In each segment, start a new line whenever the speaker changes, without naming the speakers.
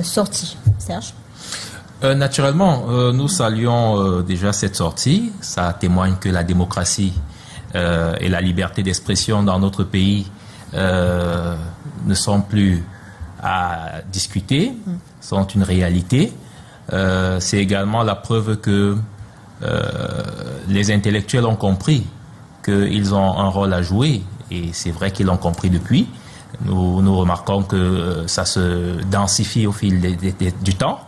sortie. Serge?
Naturellement, nous saluons déjà cette sortie. Ça témoigne que la démocratie et la liberté d'expression dans notre pays ne sont plus à discuter, sont une réalité. C'est également la preuve que les intellectuels ont compris qu'ils ont un rôle à jouer, et c'est vrai qu'ils l'ont compris depuis. Nous remarquons que ça se densifie au fil du temps.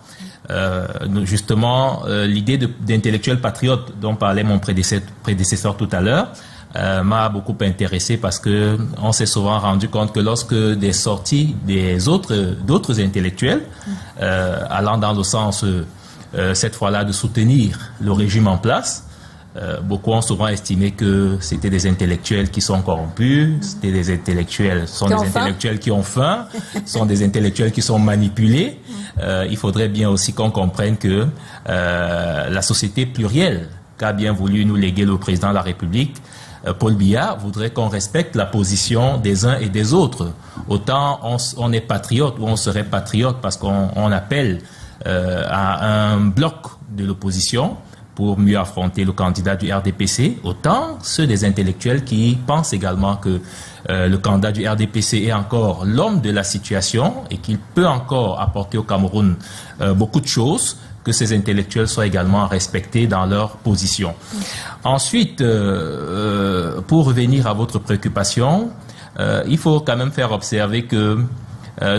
Justement, l'idée d'intellectuel patriote dont parlait mon prédécesseur tout à l'heure m'a beaucoup intéressé, parce que on s'est souvent rendu compte que lorsque des sorties d'autres intellectuels allant dans le sens cette fois-là de soutenir le régime en place, beaucoup ont souvent estimé que c'était des intellectuels qui sont corrompus, c'était des intellectuels qui ont faim, sont des intellectuels qui sont manipulés. Il faudrait bien aussi qu'on comprenne que la société plurielle qu'a bien voulu nous léguer le président de la République, Paul Biya, voudrait qu'on respecte la position des uns et des autres. Autant on est patriote, ou on serait patriote parce qu'on appelle à un bloc de l'opposition pour mieux affronter le candidat du RDPC, autant ceux des intellectuels qui pensent également que le candidat du RDPC est encore l'homme de la situation et qu'il peut encore apporter au Cameroun beaucoup de choses, que ces intellectuels soient également respectés dans leur position. Ensuite, pour revenir à votre préoccupation, il faut quand même faire observer que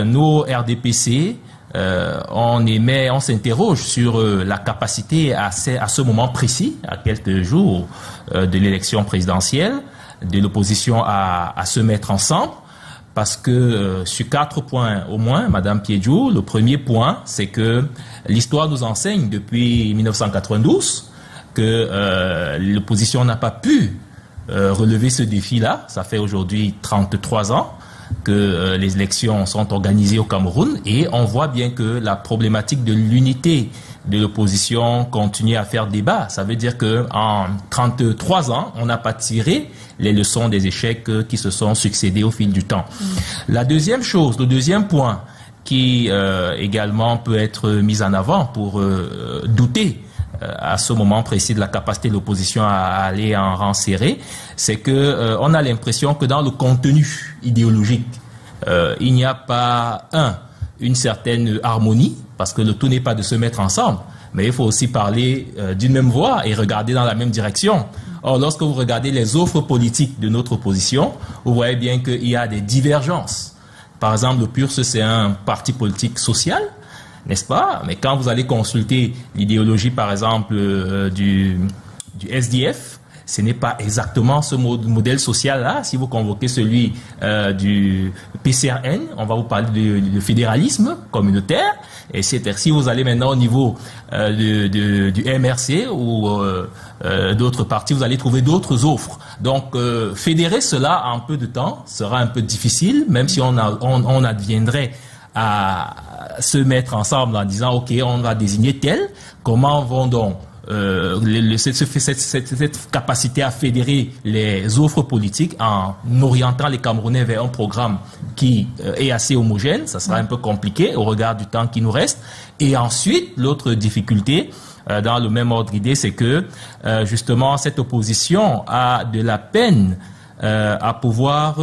nos RDPC, on s'interroge sur la capacité à ce moment précis, à quelques jours de l'élection présidentielle, de l'opposition à se mettre ensemble. Parce que sur 4 points au moins, Madame Piedjou, le premier point, c'est que l'histoire nous enseigne depuis 1992 que l'opposition n'a pas pu relever ce défi-là. Ça fait aujourd'hui 33 ans que les élections sont organisées au Cameroun, et on voit bien que la problématique de l'unité de l'opposition continue à faire débat. Ça veut dire que en 33 ans, on n'a pas tiré les leçons des échecs qui se sont succédés au fil du temps. La deuxième chose, le deuxième point qui également peut être mis en avant pour douter à ce moment précis de la capacité de l'opposition à aller en rang serré, c'est que on a l'impression que dans le contenu idéologique, il n'y a pas une certaine harmonie, parce que le tout n'est pas de se mettre ensemble, mais il faut aussi parler d'une même voix et regarder dans la même direction. Or, lorsque vous regardez les offres politiques de notre opposition, vous voyez bien qu'il y a des divergences. Par exemple, le PURSE, c'est un parti politique social, n'est-ce pas? Mais quand vous allez consulter l'idéologie, par exemple, du SDF, ce n'est pas exactement ce modèle social-là. Si vous convoquez celui du PCRN, on va vous parler de fédéralisme communautaire. Et si vous allez maintenant au niveau du MRC ou d'autres partis, vous allez trouver d'autres offres. Donc, fédérer cela en peu de temps sera un peu difficile, même si on adviendrait à se mettre ensemble en disant, OK, on va désigner tel. Comment vont donc cette capacité à fédérer les offres politiques en orientant les Camerounais vers un programme qui est assez homogène? Ça sera un peu compliqué au regard du temps qui nous reste. Et ensuite, l'autre difficulté, dans le même ordre d'idée, c'est que justement cette opposition a de la peine à pouvoir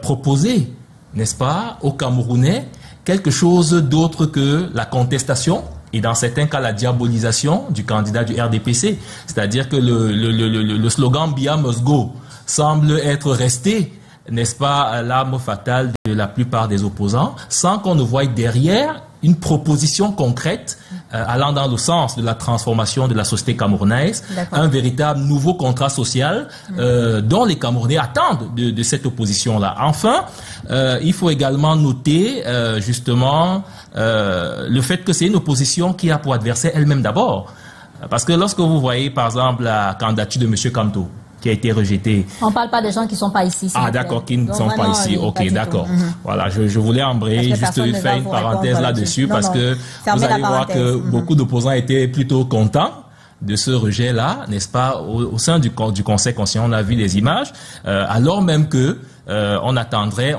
proposer, n'est-ce pas, aux Camerounais quelque chose d'autre que la contestation, et dans certains cas la diabolisation du candidat du RDPC. C'est-à-dire que le slogan « Biya must go » semble être resté, n'est-ce pas, l'arme fatale de la plupart des opposants, sans qu'on ne voie derrière une proposition concrète allant dans le sens de la transformation de la société camerounaise, un véritable nouveau contrat social dont les Camerounais attendent de cette opposition-là. Enfin, il faut également noter justement le fait que c'est une opposition qui a pour adversaire elle-même d'abord. Parce que lorsque vous voyez par exemple la candidature de M. Kamto, qui a été rejeté.
On ne parle pas des gens qui ne sont pas ici.
Ah d'accord, qui ne sont pas ici. Ok, d'accord. Voilà, je voulais embrayer, juste faire une parenthèse là-dessus, parce que vous allez voir que beaucoup d'opposants étaient plutôt contents de ce rejet-là, n'est-ce pas, au sein du Conseil constitutionnel, on a vu les images, alors même que on s'attendrait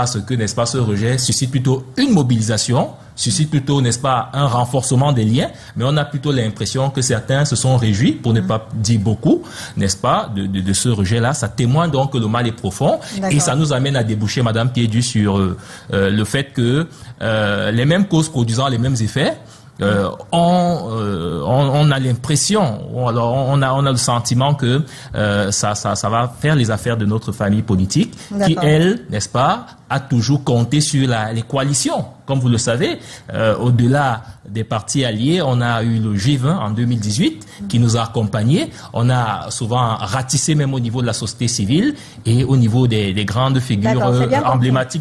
à ce que, n'est-ce pas, ce rejet suscite plutôt une mobilisation, suscite plutôt, n'est-ce pas, un renforcement des liens, mais on a plutôt l'impression que certains se sont réjouis, pour ne pas dire beaucoup, n'est-ce pas, de ce rejet-là. Ça témoigne donc que le mal est profond, et ça nous amène à déboucher, Madame Piédu, sur le fait que les mêmes causes produisant les mêmes effets, on a l'impression, ou alors on a le sentiment que ça va faire les affaires de notre famille politique, qui elle, n'est-ce pas, a toujours compté sur les coalitions. Comme vous le savez, au-delà des partis alliés, on a eu le G20 en 2018 qui nous a accompagnés. On a souvent ratissé même au niveau de la société civile et au niveau des grandes figures emblématiques.